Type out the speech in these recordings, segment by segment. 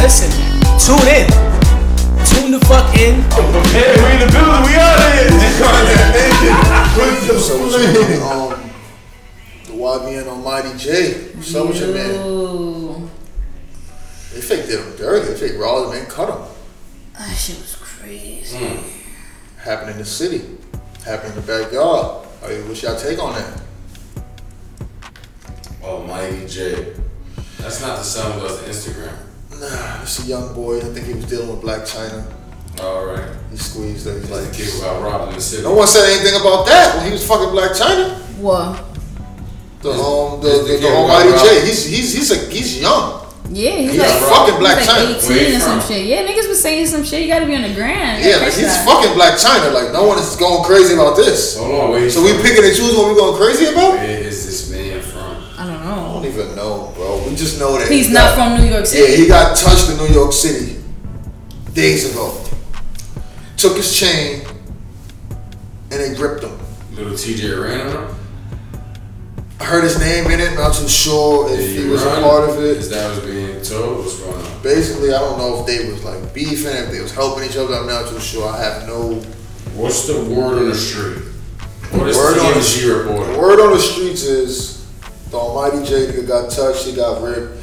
listen, tune in. Tune the fuck in. Hey, we in the building, we out here. The YBN Almighty J. What's up with your man? They fake did him dirty. They fake raw man cut him. That shit was crazy. Happened in the city. Happened in the backyard. What's y'all take on that? Almighty J. That's not the son who does the Instagram. Nah, it's a young boy. I think he was dealing with Black China. Alright. He squeezed it. He's like, the kid who got robbed in the city. No one said anything about that when he was fucking Black China. What? The Almighty J. He's young. Yeah, he's like fucking Black China. 18 or some shit. Yeah, niggas was saying some shit. You gotta be on the gram. Yeah, like he's fucking Black China. Like no one is going crazy about this. Hold on, wait. So we picking and choosing what we going crazy about? Where is this man from? I don't know. I don't even know, bro. We just know that he's not from New York City. Yeah, he got touched in New York City days ago. Took his chain and they gripped him. Little TJ ran on him? I heard his name in it, not too sure if he was a part of it. His dad was being told what's going on. Basically, I don't know if they was like beefing, if they was helping each other. I'm not too sure. I have no. What's the word on the street? What is word the on TMZ reporting? The word on the streets is the Almighty J nigga got touched, he got ripped,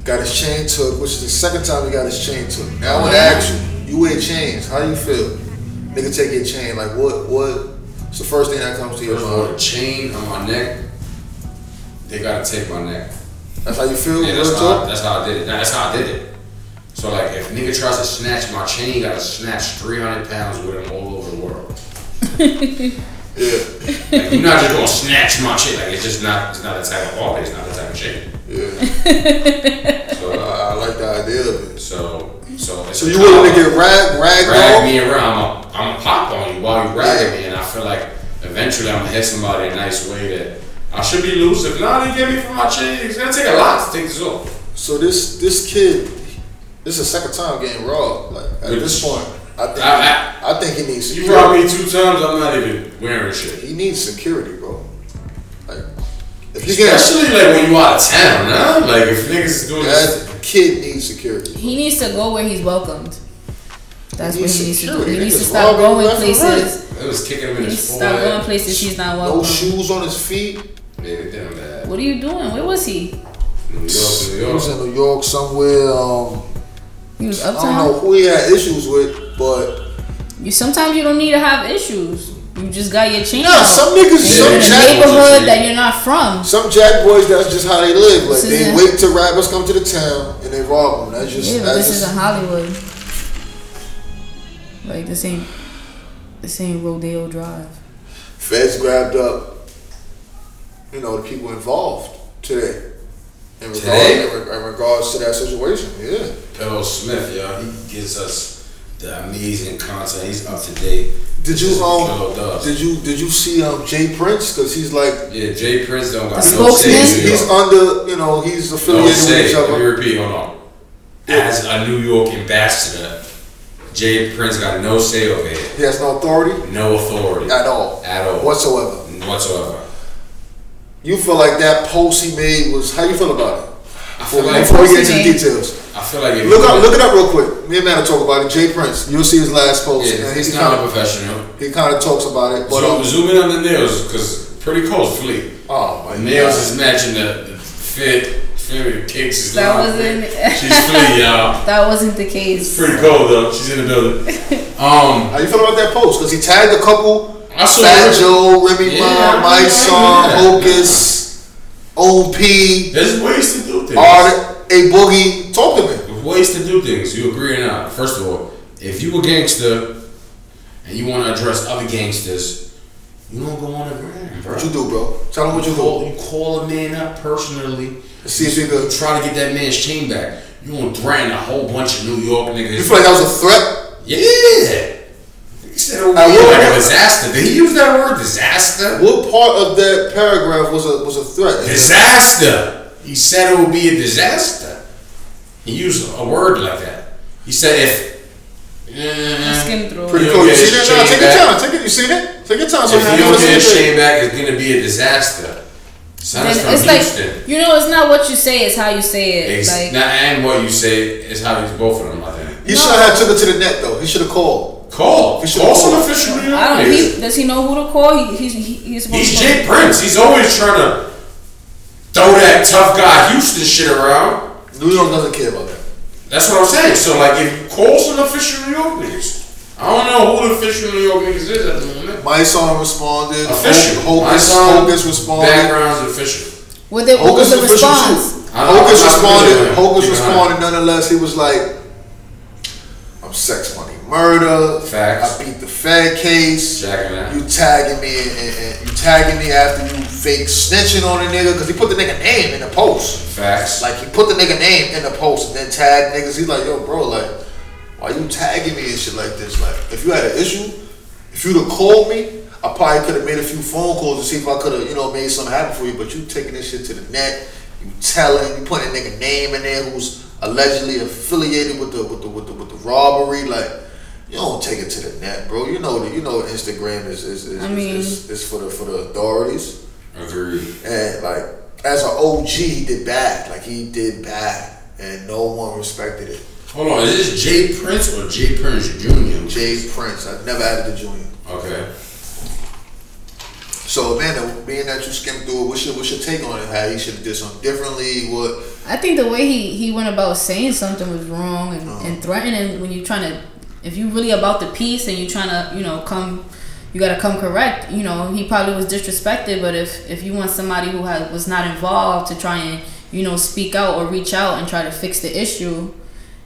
got his chain took, which is the second time he got his chain took. Now I want to ask you, you wear chains, how do you feel? Nigga take your chain, like what's the first thing that comes to your mind? A chain on my neck. They gotta take my neck. That's how you feel? Yeah, that's how I did it. That's how I did it. So like, if nigga tries to snatch my chain, you gotta snatch 300 pounds with him all over the world. Yeah. Like, you're not just gonna snatch my chain. Like it's not that type of quality. It's not that type of chain. Yeah. So I like the idea of it. So you willing to get rag me around? I'm gonna pop on you while you ragging me, and I feel like eventually I'm gonna hit somebody a nice way that. I should be loose. If not, they get me for my chain. It's gonna take a lot to take this off. So this kid, this is the second time getting robbed. Like at this point, I think he needs security. You robbed me 2 times. I'm not even wearing shit. He needs security, bro. Like if you especially like when you out of town, huh? Like if niggas is doing that kid needs security. He needs to go where he's welcomed. That's what he needs to do. He needs to stop stop going places. It was kicking him in his forehead. Stop going places he's not welcome. No shoes on his feet. Yeah, they did him bad. What are you doing? Where was he? New York. He was in New York somewhere. He was uptown. I don't know who he had issues with, but sometimes you don't need to have issues. You just got your chain. Yeah, some niggas, some in a neighborhood that you're not from. Some jack boys, that's just how they live. Like they wait till rappers come to the town and they rob them. That's just this isn't Hollywood. Like this ain't Rodeo Drive. Feds grabbed up, the people involved today. In regards to that situation, yeah. Bill Smith, y'all, he gives us the amazing content. He's up to date. Did you see Jay Prince? Because he's like Jay Prince don't got no spokesman. say. He's under he's affiliated with each other. Let me repeat, hold on. As a New York ambassador, Jay Prince got no say over here. He has no authority? No authority. At all. Whatsoever. You feel like that post he made was, how you feel about it? Before we get into the details. I feel like look it up real quick. Me and Matt will talk about it. Jay Prince. You'll see his last post. Yeah, he's kind of professional. He kind of talks about it. But zoom in on the nails, because pretty cold fleet. Oh my nails is matching the fit. The cakes is that wasn't. She's fleet, y'all. That wasn't the case. It's pretty cold though. She's in the building. How you feel about that post? Because he tagged a couple. I saw Fat Joe, Remy Ma, My Son, Hocus, OP. There's ways to do things. A Boogie. Talk to me. There's ways to do things. You agree or not? First of all, if you a gangster and you want to address other gangsters, you don't go on the gram, bro. What you do, bro? Tell him what you do. You call a man up personally. See if he could try to get that man's chain back. You won't threaten a whole bunch of New York niggas. You feel like that was a threat? Yeah. He said it was like a disaster. Did he use that word, disaster? What part of that paragraph was a threat? Disaster. He said it would be a disaster. He used a word like that. He said if. Skim through. Pretty cool. You see that? Take your time. You seen it? Take your time. If you don't get his chain back, it's gonna be a disaster. Son is from it's Houston. like, you know, it's not what you say, it's how you say it. And what you say is how it's both of them, I think. He should have took it to the net, though. He should have called. Call some official New York niggas. Does he know who to call? He's Jay Prince. He's always trying to throw that tough guy Houston shit around. New York doesn't care about that. That's what I'm saying. So, like, if you call some official New York niggas, I don't know who the official New York niggas is at the moment. My song responded. Official. Hocus responded. Background's official. What was the response? Hocus responded nonetheless. He was like, I'm sex money murder. Facts. I beat the Fed case. You tagging me and you tagging me after you fake snitching on a nigga because he put the nigga name in the post. Facts. Like he put the nigga name in the post and then tagged niggas. He's like, yo, bro, like, why you tagging me and shit like this? Like, if you had an issue, if you'd have called me, I probably could have made a few phone calls to see if I could have, you know, made something happen for you. But you taking this shit to the net, you telling, you putting a nigga name in there who's allegedly affiliated with the robbery. Like, you don't take it to the net, bro. You know Instagram is for the authorities. Agreed. And like, as an OG, he did bad. Like he did bad, and no one respected it. Hold on, is this Jay Prince or Jay Prince Jr.? Jay Prince. I never added the junior. Okay. So, Amanda, being that you skimmed through it, what's your take on it? How he should have did something differently? What? I think the way he went about saying something was wrong and threatening when you're trying to, if you really about the peace and you're trying to, you know, you gotta come correct. You know, he probably was disrespected, but if you want somebody who was not involved to try and, you know, speak out or reach out and try to fix the issue,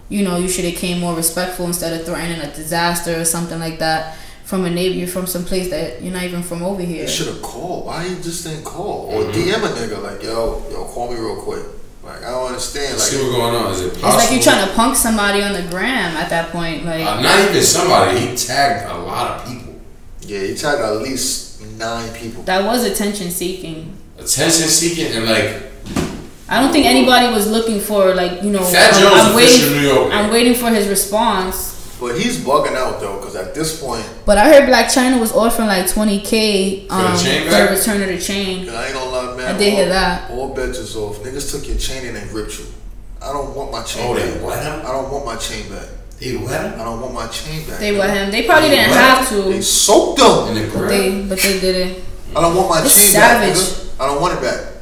you know, you should have came more respectful instead of threatening a disaster or something like that from a neighbor. You're from some place that you're not even from over here. You should have called. Why you just didn't call? Or DM a nigga like, yo, call me real quick. Like, I don't understand. Like, see what's going on. Is it possible? It's like you're trying to punk somebody on the gram at that point. Like, not even somebody. He tagged a lot of people. Yeah, he tagged at least 9 people. That was attention seeking. Attention seeking and like. I don't think anybody was looking for, like, you know, I'm waiting for his response. But he's bugging out though, because at this point. But I heard Black China was offering like $20K for the return of the chain. I ain't gonna lie, man. I did hear that. All bets is off. Niggas took your chain and they ripped you. I don't want my chain back. They wet him? I don't want my chain back. They wet him? I don't want my chain back. They wet him. They probably didn't have to. They soaked them. But they did it. I don't want my chain back, nigga. I don't want it back.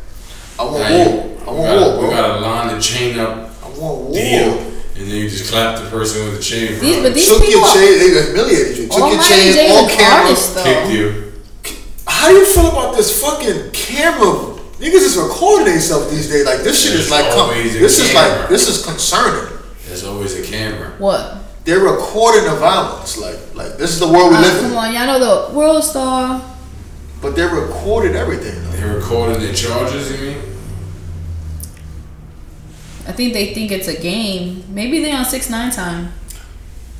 I want wool. I want wool, bro. We gotta line the chain up. I want wool. And then you just clap the person with the chain. But these took people, your chain, they humiliated you. Took your chain on camera. Kicked you. How do you feel about this fucking camera? Niggas is recording themselves these days. Like, this shit is like, this is concerning. There's always a camera. What? They're recording the violence. Like this is the world we live in. Come on, y'all know the World Star. But they're recording everything. Though. They're recording their charges, you mean? I think they think it's a game. Maybe they on 6ix9ine time.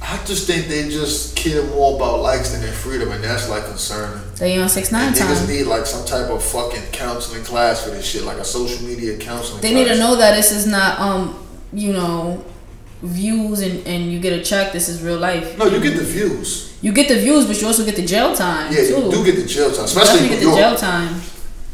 I just think they just care more about likes than their freedom, and that's like concerning. They on 6ix9ine time. Niggas need like some type of fucking counseling class for this shit, like a social media counseling. They need to know that this is not you know, views and you get a check. This is real life. No, you get the views. You get the views, but you also get the jail time. Yeah, too. you do get the jail time, especially in New York. You get the jail time.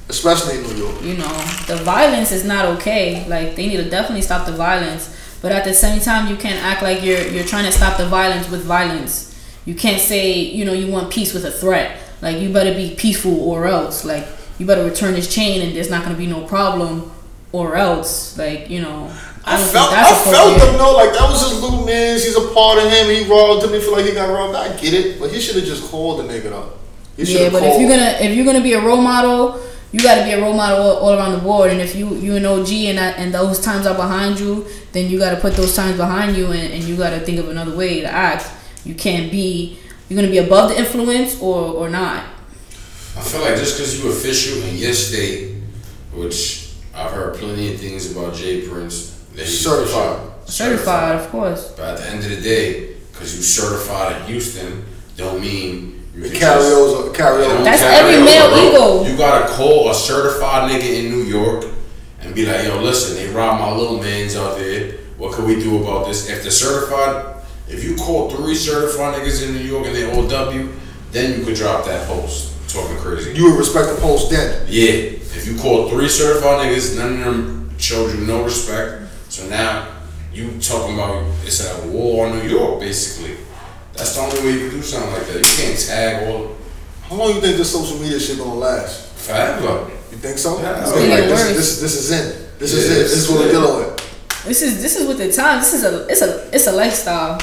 Especially in New York. You know, the violence is not okay. Like, they need to definitely stop the violence. But at the same time, you can't act like you're trying to stop the violence with violence. You can't say, you know, you want peace with a threat. Like, you better be peaceful or else. Like, you better return this chain and there's not going to be no problem or else. Like, you know, I felt them though. Like, that was his little man's. He's a part of him. He robbed him. He feel like he got robbed. I get it. But he should have just called the nigga though. Yeah, but if you're gonna be a role model, you got to be a role model all around the board. And if you an OG and those times are behind you, then you got to put those times behind you and you got to think of another way to act. You can't be, you're going to be above the influence or not. I feel like just because you official in your state, which I've heard plenty of things about Jay Prince. Certified, of course. But at the end of the day, because you certified in Houston, don't mean carry over. That's every male ego. You gotta call a certified nigga in New York and be like, yo, listen, they robbed my little mans out there. What can we do about this? If they're certified, if you call 3 certified niggas in New York and they all W, then you could drop that post. talking crazy. You would respect the post then? Yeah. If you called 3 certified niggas, none of them showed you no respect. So now you talking about it's a war on New York, basically. That's the only way you can do something like that. You can't tag all. How long you think this social media shit gonna last? Forever. You think so? Yeah, It's gonna be like this is it. This is it. This is what we're dealing with. This is with the time. This is it's a lifestyle,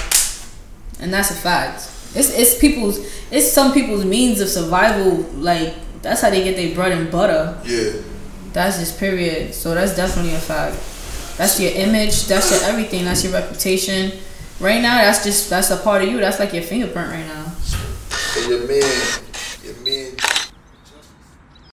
and that's a fact. It's some people's means of survival. Like that's how they get their bread and butter. Yeah. That's just period. So that's definitely a fact. That's your image. That's your everything. That's your reputation. Right now, that's a part of you. That's like your fingerprint right now. And your man